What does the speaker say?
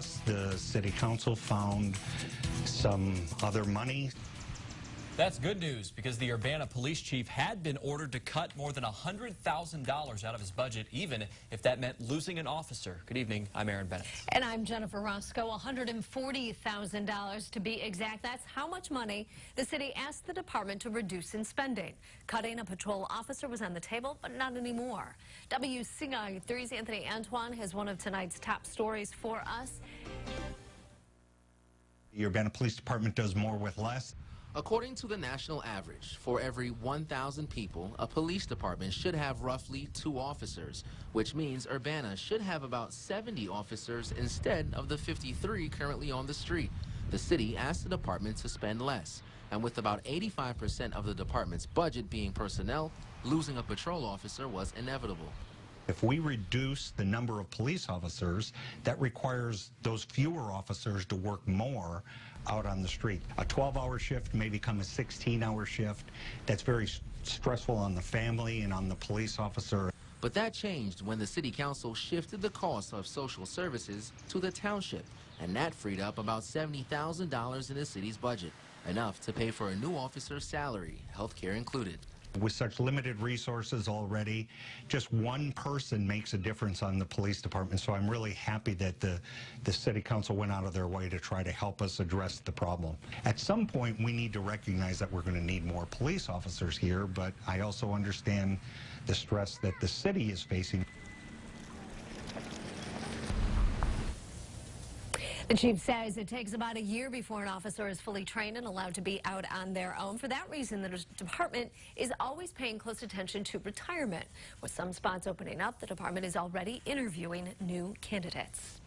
us, the city council found some other money. That's good news because the Urbana police chief had been ordered to cut more than $100,000 out of his budget, even if that meant losing an officer. Good evening. I'm Aaron Bennett. And I'm Jennifer Roscoe. $140,000 to be exact. That's how much money the city asked the department to reduce in spending. Cutting a patrol officer was on the table, but not anymore. WCIA3's Anthony Antoine has one of tonight's top stories for us. The Urbana Police Department does more with less. According to the national average, for every 1,000 people, a police department should have roughly 2 officers, which means Urbana should have about 70 officers instead of the 53 currently on the street. The city asked the department to spend less, and with about 85% of the department's budget being personnel, losing a patrol officer was inevitable. If we reduce the number of police officers, that requires those fewer officers to work more out on the street. A 12-hour shift may become a 16-hour shift. That's very stressful on the family and on the police officer. But that changed when the city council shifted the cost of social services to the township, and that freed up about $70,000 in the city's budget, enough to pay for a new officer's salary, health care included. With such limited resources already, just one person makes a difference on the police department. So I'm really happy that the city council went out of their way to try to help us address the problem. At some point, we need to recognize that we're going to need more police officers here, but I also understand the stress that the city is facing. The chief says it takes about a year before an officer is fully trained and allowed to be out on their own. For that reason, the department is always paying close attention to retirement. With some spots opening up, the department is already interviewing new candidates.